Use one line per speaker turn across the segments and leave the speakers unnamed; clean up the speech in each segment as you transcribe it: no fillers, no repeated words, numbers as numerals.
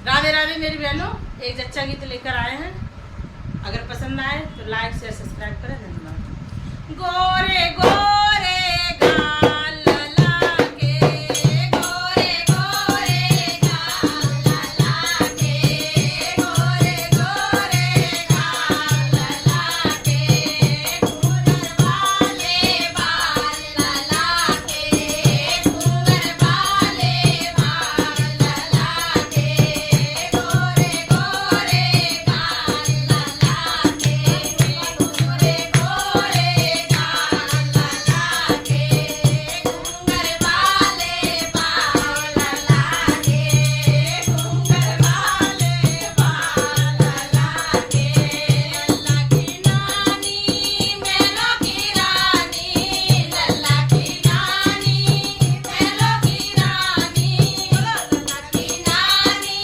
राधे राधे मेरी बहनों, एक जच्चा गीत लेकर आए हैं। अगर पसंद आए तो लाइक शेयर सब्सक्राइब करें। धन्यवाद। गोरे गोरे गाल लला के, गोरे गोरे गाल लला के, गोरे गोरे गाल लला के, घूंघर वाले बाल लला के, घूंघर वाले बाल लला के, गोरे गोरे गाल लला के, गोरे गोरे गाल लला के, घूंघर वाले बाल लला के, घूंघर वाले बाल लला के। लल्ला की नानी मैलों की रानी, लल्ला की नानी मैलों की रानी, लल्ला की नानी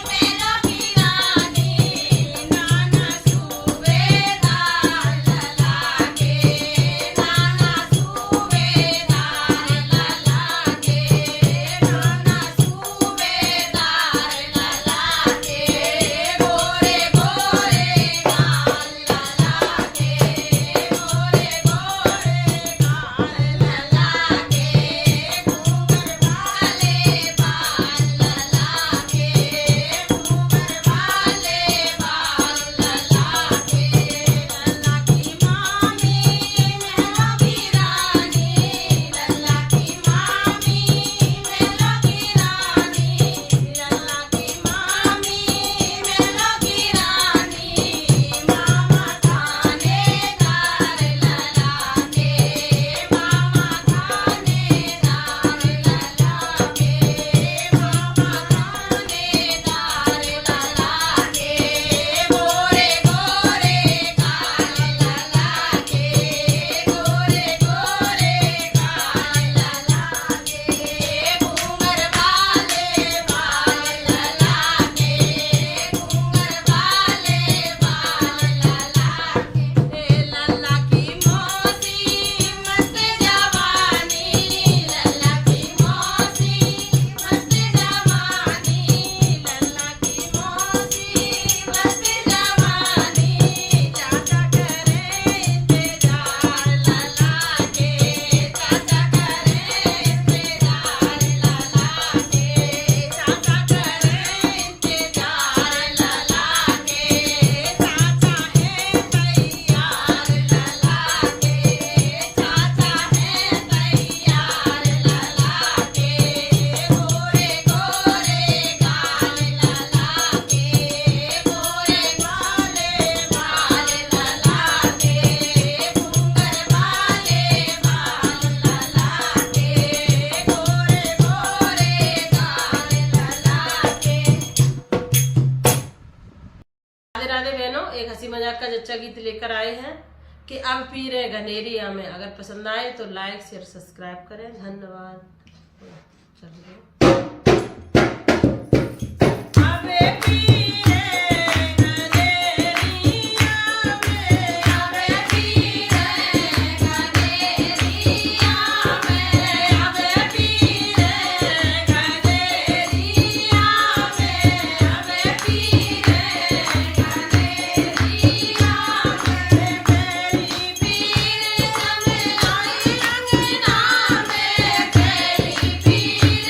मैलों की रानी, नाना सूबेदार लला के, नाना सूबेदार लला के, नाना सूबेदार लला के, गोरे गोरे गाल लला के, गोरे गोरे गाल लला के, घूंघर वाले बाल लला के, घूंघर वाले बाल लला के। लल्ला की मामी मैलों की रानी, लल्ला की मामी मैलों की रानी, लल्ला की मामी मैलों की रानी, मामा थानेदार लला के, मामा थानेदार लला के, मामा थानेदार लला के, गोरे गोरे गाल लला के, गोरे गोरे गाल लला के, घूंघर वाले बाल लला के, घूंघर वाले बाल लला के। लल्ला की मौसी मस्त जवानी, लल्ला की मौसी मस्त जवानी, लल्ला की मौसी मस्त जवानी, चाचा करे इंतजार लला के, चाचा करे इंतजार लला के, चाचा करे इंतजार लला के, चाचा है तैयार लला के, चाचा है तैयार लला के, गोरे गोरे गाल लला के, गोरे वाले बाल लला के, घूंघर वाले बाल लला के, गोरे गोरे गाल लला के। राधे राधे बहनों, एक हंसी मजाक का जच्चा गीत लेकर आए हैं कि अब पी रहे घनेरी आमे। अगर पसंद आए तो लाइक शेयर सब्सक्राइब करें। धन्यवाद। चलिए अबे पी रहे घनेरी आमे, अबे पी रहे घनेरी आमे, अबे पी रहे घनेरी आमे, अबे पी रहे घनेरी आमे, मेरी पीर जम आई अंगना में, मेरी पीर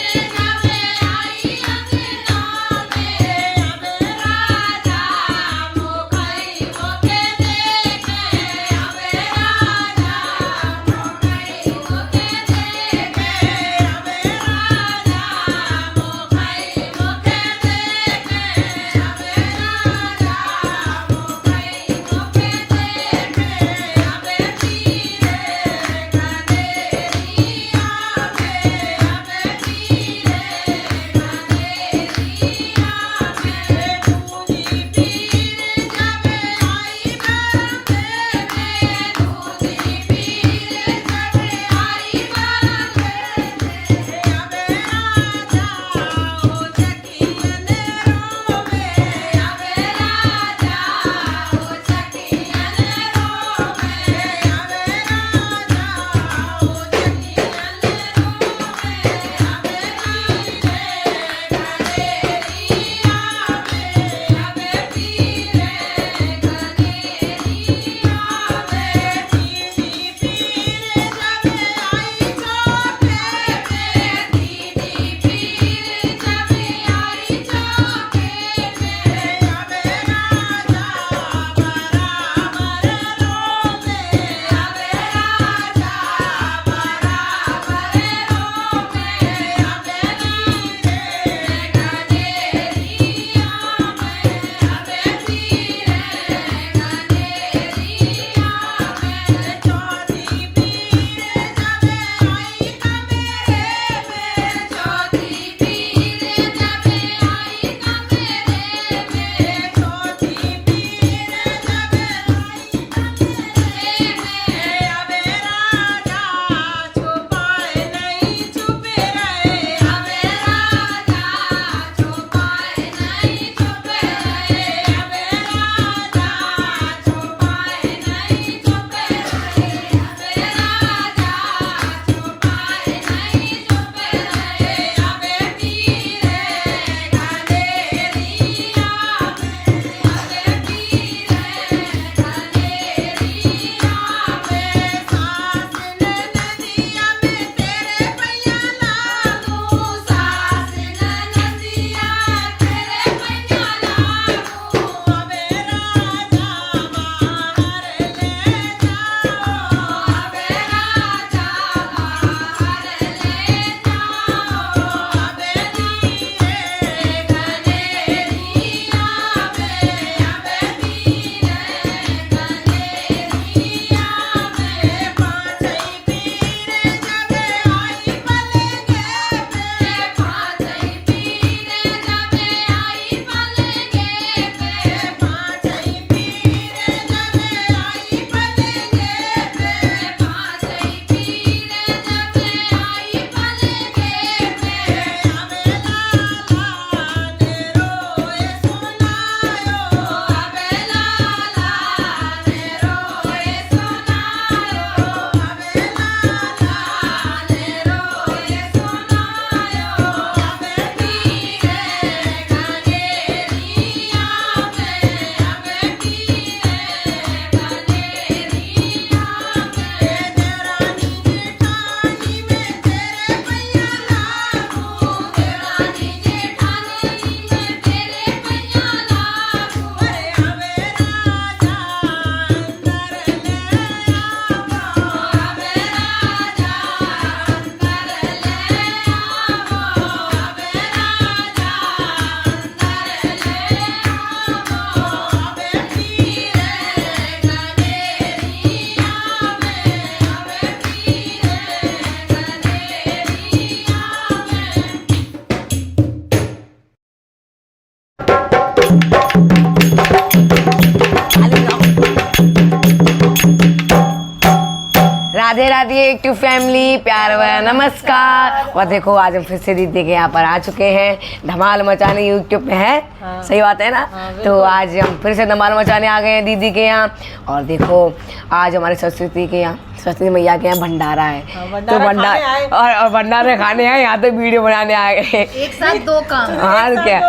राधे राधे यूट्यूब फैमिली, प्यार भरा नमस्कार। और देखो आज हम फिर से दीदी के यहाँ पर आ चुके हैं, धमाल मचाने यूट्यूब पे है। हाँ। सही बात है ना। हाँ, तो आज हम फिर से धमाल मचाने आ गए हैं दीदी के यहाँ। और देखो आज हमारे सरस्वती के यहाँ, सरस्वती मैया के यहाँ भंडारा है। हाँ, तो भंडारा और भंडारे खाने आए, यहाँ तो वीडियो बनाने आ गए।
एक साथ दो काम।
और क्या,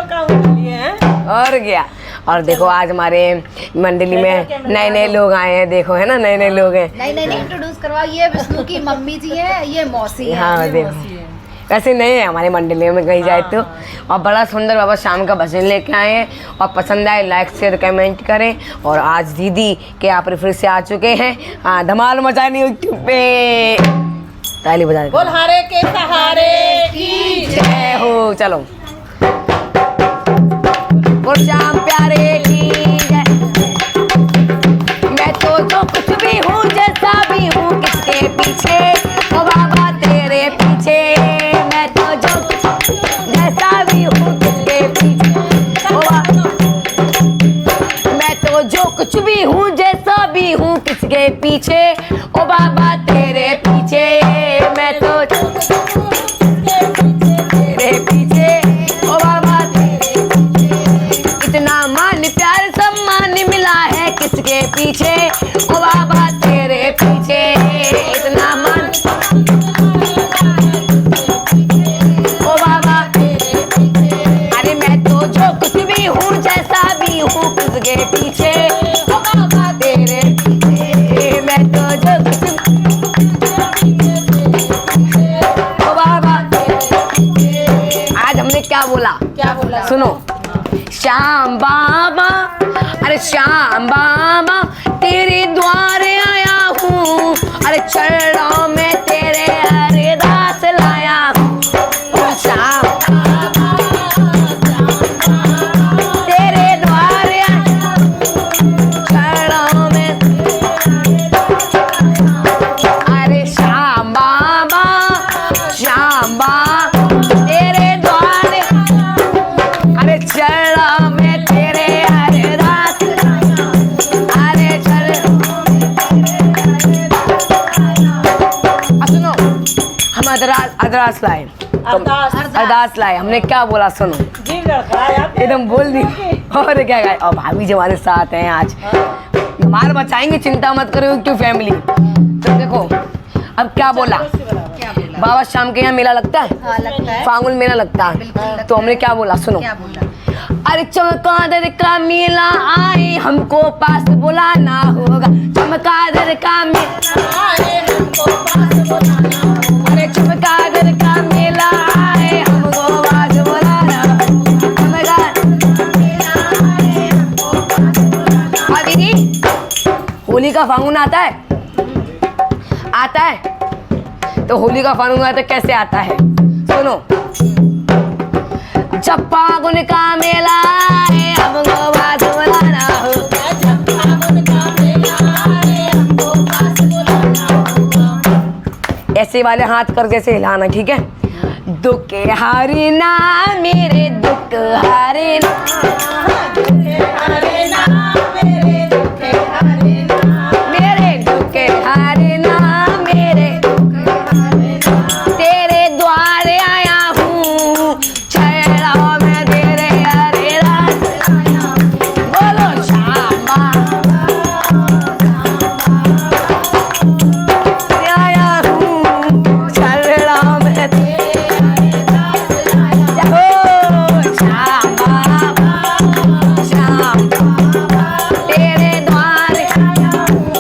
और क्या। और देखो आज हमारे मंडली में नए नए लोग आए हैं, देखो है ना, नए नए लोग हैं।
नहीं इंट्रोड्यूस करवाओ, ये विष्णु की मम्मी जी है, ये मौसी है।
हाँ देखो वैसे नहीं है हमारे मंडली में कहीं जाए तो। और बड़ा सुंदर बाबा शाम का भजन लेके आए हैं। और पसंद आए लाइक शेयर कमेंट करें। और आज दीदी के यहाँ पर फिर से आ चुके हैं। हाँ, धमाल मचाने यूट्यूब पे ताली बजा
बोल हारे के सहारे की
जय हो। चलो बोल श्याम प्यारे की जय। मैं तो जो कुछ भी हूँ, जैसा भी हूँ, किसके पीछे ओ बाबा तेरे पीछे। मैं तो जो कुछ जैसा भी हूँ, किसके पीछे ओ बाबा। मैं तो जो कुछ भी हूँ, जैसा भी हूँ, किसके पीछे ओ बाबा तेरे पीछे। मैं तो तेरे पीछे ओ बाबा तेरे पीछे। इतना मान प्यार सम्मान मिला है किसके पीछे ओ बाबा तेरे पीछे। इतना मान ओ बाबा तेरे पीछे। अरे मैं तो जो कुछ भी हूँ, जैसा भी हूँ, किसके पीछे ओ बाबा तेरे पीछे। मैं तो जो कुछ ओ बाबा तेरे पीछे। आज हमने क्या बोला सुनो। श्याम बाबा, अरे श्याम बाबा तेरे द्वारे आया हूँ। अरे चरणों में तेरे अरदास लाया हूँ। श्याम तेरे द्वारे चरणों में। अरे श्याम बाबा, श्याम बाबा तेरे द्वारे, अरे चरणों में तेरे अरदास। अरे चल सुनो, हम अरदास लाए, अरदास लाए। हमने क्या बोला सुनो, एकदम बोल दी। और क्या गाए। और भाभी जी हमारे साथ हैं आज, हमारे बचाएंगे, चिंता मत करो क्यों फैमिली। तो देखो अब क्या बोला। बाबा शाम के यहाँ मेला लगता है।
हाँ, लगता है।
फांगुल मेला लगता है। तो हमने क्या बोला सुनो। अरे चमकादर का मेला आए, हमको पास बुलाना होगा। चमकादर का मेला आए, हमको पास बुलाना होगा। अरे चमकादर का मेला आए, हमको पास बुलाना होगा। दीदी होली का फागुन आता है, आता है। तो होली का फागुन आता है, कैसे आता है सुनो। जब फागुन का मेला है, हमको पास बुलाना होगा। जब फागुन का मेला है, हमको पास बुलाना होगा। ऐसे वाले हाथ कर जैसे हिलाना, ठीक है। दुख हारे ना मेरे, दुख हारे ना, मेरे दुख हारे ना, मेरे दुख हारे ना, मेरे तेरे द्वारे आया हूँ। चरणों में तेरे अरदास बोलो श्याम बाबा आया हूँ। चरणों में तेरे अरदास हो श्याम बाबा, श्याम तेरे द्वारे आया हूँ।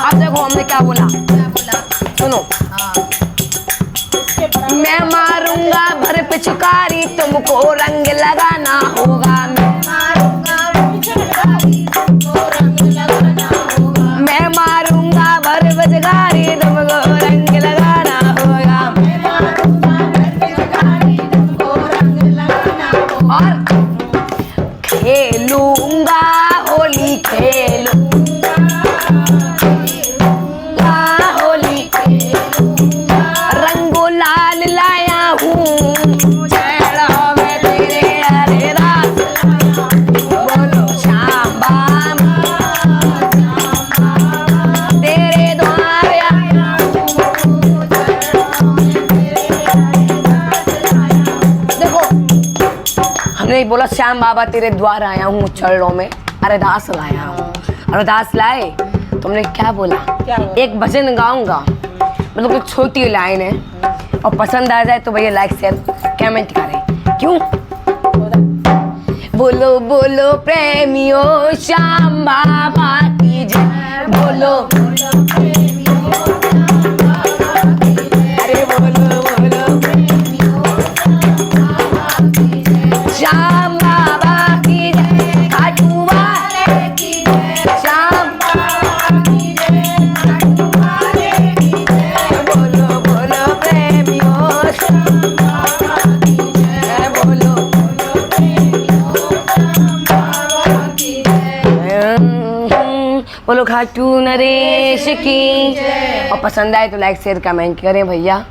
अब देखो हमने क्या बोला सुनो। मैं मारूंगा भर पिचकारी, तुमको रंग लगाना होगा। मैं मारूंगा भर पिचकारी, तुमको रंग लगाना होगा। मैं मारूंगा भर पिचकारी, तुमको रंग लगाना होगा। मैं मारूंगा भर पिचकारी, तुमको रंग लगाना होगा। और खेलूंगा होली, खेलूंगा होली, रंगो लाल लाया हूँ। चरणों में तेरे अरदास बोलो श्याम बाबा, बोला श्याम बाबा तेरे द्वार आया हूँ चरणों में अरदास लाया हूँ। अरदास लाए तुमने क्या बोला? एक भजन गाऊंगा, मतलब एक छोटी लाइन है, और पसंद आ जाए तो भैया लाइक शेयर कमेंट करें। क्यों? बोलो बोलो प्रेमियों श्याम बाबा की जय। बोलो बोलो प्रेमियों अरे बोलो बोलो श्याम बाबा की जय। खाटू वाले की जय। श्याम बाबा की जय। खाटू वाले की जय। बोलो बोलो प्रेमियों श्याम बाबा की जय। बोलो बोलो प्रेमियों श्याम बाबा की जय। बोलो खाटू नरेश की। और पसंद आए तो लाइक शेयर कमेंट करें भैया।